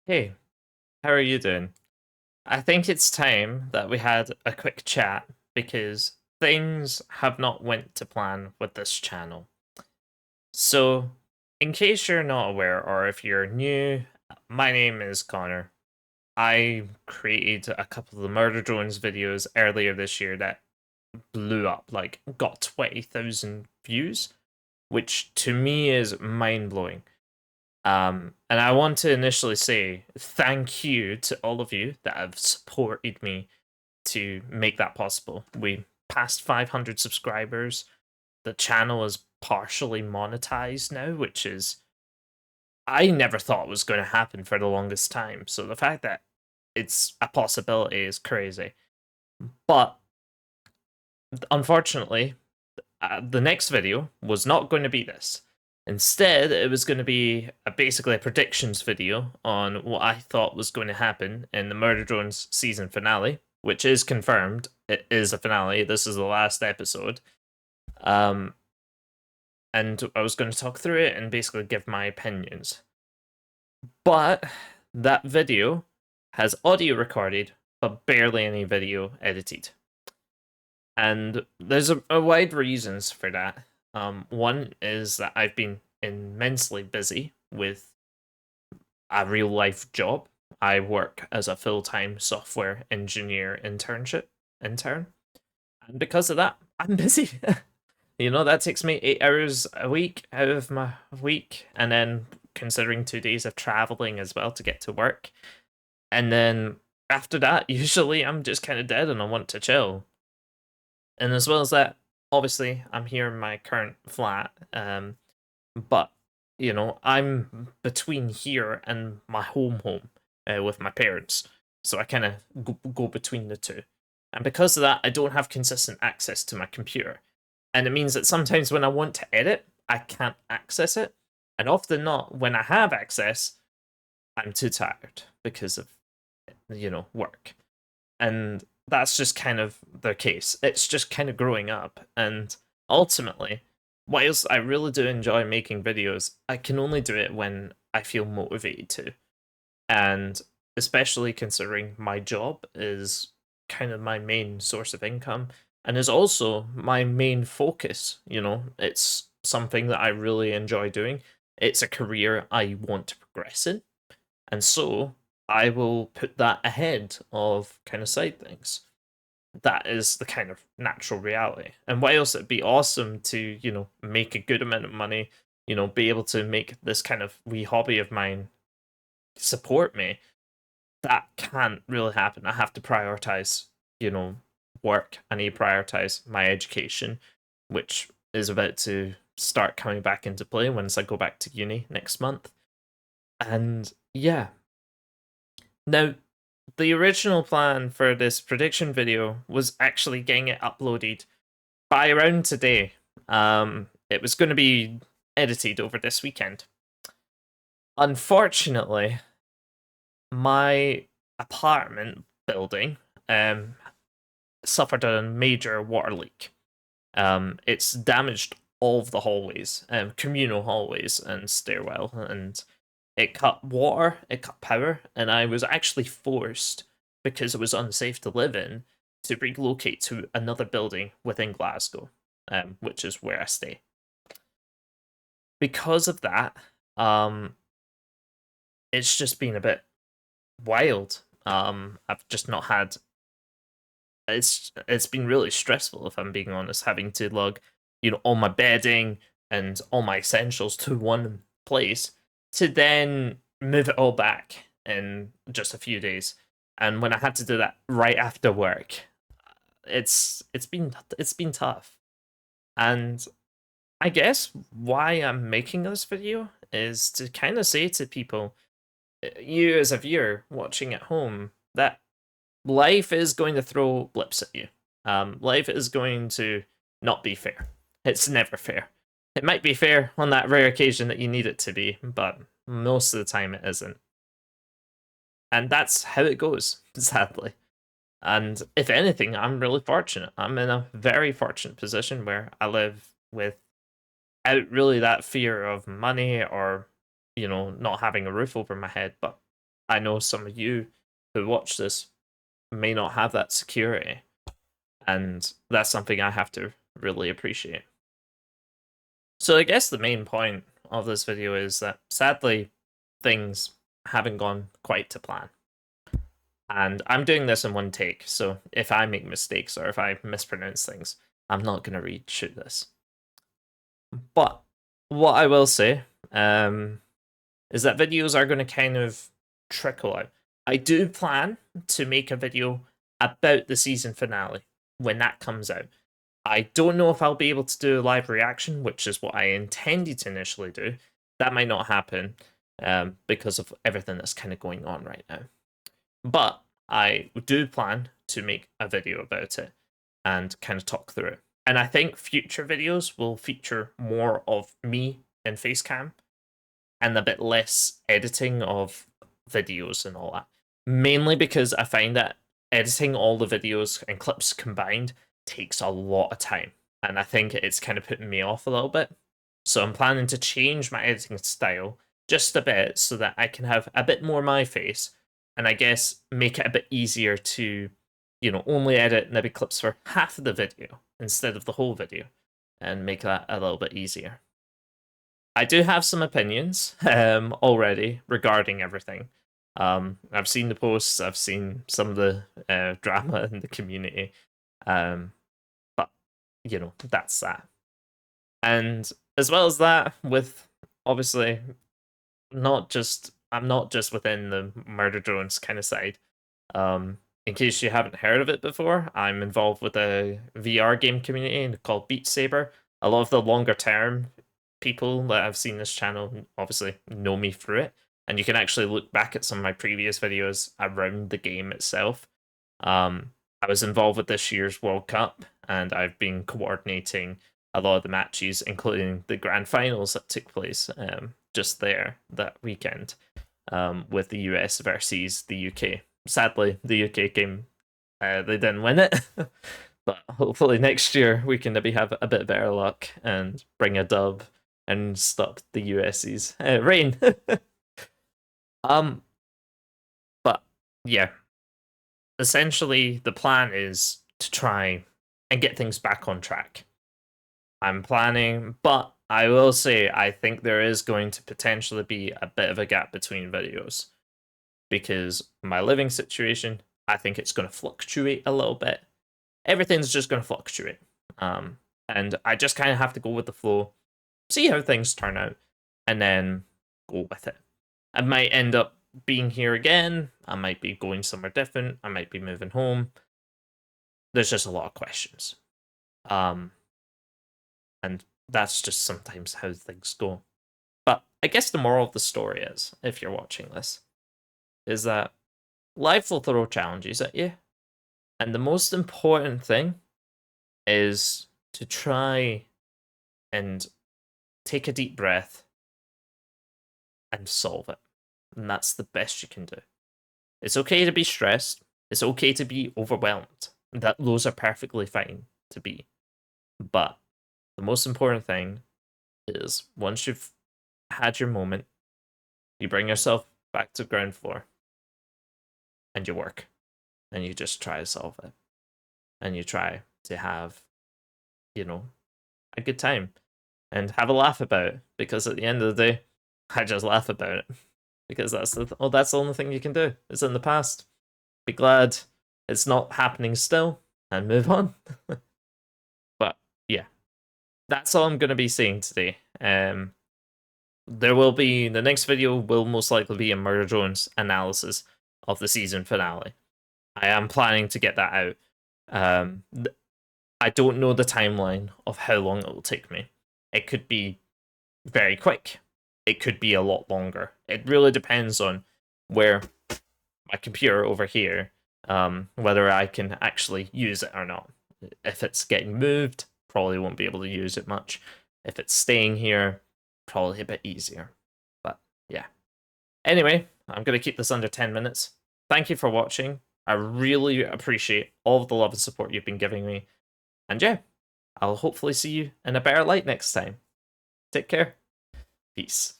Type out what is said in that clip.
Hey, how are you doing? I think it's time that we had a quick chat because things have not went to plan with this channel. So, in case you're not aware or if you're new, my name is Connor. I created a couple of the Murder Drones videos earlier this year that blew up, like got 20,000 views, which to me is mind-blowing. And I want to initially say thank you to all of you that have supported me to make that possible. We passed 500 subscribers. The channel is partially monetized now, which is I never thought was going to happen for the longest time. So the fact that it's a possibility is crazy. But unfortunately, the next video was not going to be this. Instead, it was going to be basically a predictions video on what I thought was going to happen in the Murder Drones season finale, which is confirmed. It is a finale. This is the last episode. Um, and I was going to talk through it and basically give my opinions. But that video has audio recorded, but barely any video edited. And there's a wide reasons for that. One is that I've been immensely busy with a real life job. I work as a full time software engineer intern, and because of that, I'm busy. That takes me 8 hours a week out of my week, and then considering 2 days of traveling as well to get to work, and then after that, usually I'm just kind of dead and I want to chill. And as well as that, obviously, I'm here in my current flat, but I'm between here and my home with my parents, so I kind of go between the two. And because of that, I don't have consistent access to my computer, and it means that sometimes when I want to edit, I can't access it, and often not when I have access, I'm too tired because of work. And that's just kind of the case. It's just kind of growing up. And ultimately, whilst I really do enjoy making videos, I can only do it when I feel motivated to. And especially considering my job is kind of my main source of income and is also my main focus. It's something that I really enjoy doing. It's a career I want to progress in. And so I will put that ahead of kind of side things. That is the kind of natural reality. And whilst it'd be awesome to, make a good amount of money, be able to make this kind of wee hobby of mine support me, that can't really happen. I have to prioritize, work. I need to prioritize my education, which is about to start coming back into play once I go back to uni next month. And yeah, now, the original plan for this prediction video was actually getting it uploaded by around today. It was going to be edited over this weekend. Unfortunately, my apartment building suffered a major water leak. It's damaged all of the hallways, communal hallways and stairwell, and it cut water, it cut power, and I was actually forced, because it was unsafe to live in, to relocate to another building within Glasgow, which is where I stay. Because of that, it's just been a bit wild. I've just not had. It's been really stressful, if I'm being honest, having to lug, all my bedding and all my essentials to one place to then move it all back in just a few days. And when I had to do that right after work, it's been tough. And I guess why I'm making this video is to kind of say to people, you as a viewer watching at home, that life is going to throw blips at you. Life is going to not be fair. It's never fair. It might be fair on that rare occasion that you need it to be, but most of the time it isn't. And that's how it goes, sadly. And if anything, I'm really fortunate. I'm in a very fortunate position where I live without really that fear of money or, not having a roof over my head. But I know some of you who watch this may not have that security, and that's something I have to really appreciate. So I guess the main point of this video is that sadly things haven't gone quite to plan. And I'm doing this in one take, so if I make mistakes or if I mispronounce things, I'm not going to reshoot this. But what I will say is that videos are going to kind of trickle out. I do plan to make a video about the season finale when that comes out. I don't know if I'll be able to do a live reaction, which is what I intended to initially do. That might not happen because of everything that's kind of going on right now. But I do plan to make a video about it and kind of talk through it. And I think future videos will feature more of me in Facecam and a bit less editing of videos and all that. Mainly because I find that editing all the videos and clips combined takes a lot of time. And I think it's kind of putting me off a little bit. So I'm planning to change my editing style just a bit so that I can have a bit more my face and I guess make it a bit easier to, only edit maybe clips for half of the video instead of the whole video and make that a little bit easier. I do have some opinions already regarding everything. I've seen the posts, I've seen some of the drama in the community, but that's that. And as well as that, with obviously I'm not just within the murder drones kind of side. In case you haven't heard of it before, I'm involved with a VR game community called Saber. A lot of the longer term people that I've seen this channel obviously know me through it, and you can actually look back at some of my previous videos around the game itself. I was involved with this year's World Cup, and I've been coordinating a lot of the matches, including the grand finals that took place just there that weekend with the US versus the UK. Sadly, the UK game, they didn't win it, but hopefully next year we can maybe have a bit better luck and bring a dub and stop the US's reign. But yeah, essentially the plan is to try and get things back on track. I'm planning, but I will say I think there is going to potentially be a bit of a gap between videos because my living situation, I think it's going to fluctuate a little bit. Everything's just going to fluctuate. And I just kind of have to go with the flow, see how things turn out, and then go with it. I might end up being here again. I might be going somewhere different. I might be moving home. There's just a lot of questions. And that's just sometimes how things go. But I guess the moral of the story is, if you're watching this, is that life will throw challenges at you. And the most important thing is to try and take a deep breath and solve it. And that's the best you can do. It's okay to be stressed. It's okay to be overwhelmed. Those are perfectly fine to be. But the most important thing is once you've had your moment, you bring yourself back to ground floor and you work and you just try to solve it and you try to have, a good time and have a laugh about it, because at the end of the day, I just laugh about it because that's the only thing you can do. It's in the past. Be glad it's not happening still and move on. But yeah, that's all I'm going to be saying today. There will be, the next video will most likely be a Murder Drones analysis of the season finale. I am planning to get that out. I don't know the timeline of how long it will take me. It could be very quick. It could be a lot longer. It really depends on where my computer over here, whether I can actually use it or not. If it's getting moved, probably won't be able to use it much. If it's staying here, probably a bit easier. But yeah. Anyway, I'm going to keep this under 10 minutes. Thank you for watching. I really appreciate all of the love and support you've been giving me. And yeah, I'll hopefully see you in a better light next time. Take care. Peace.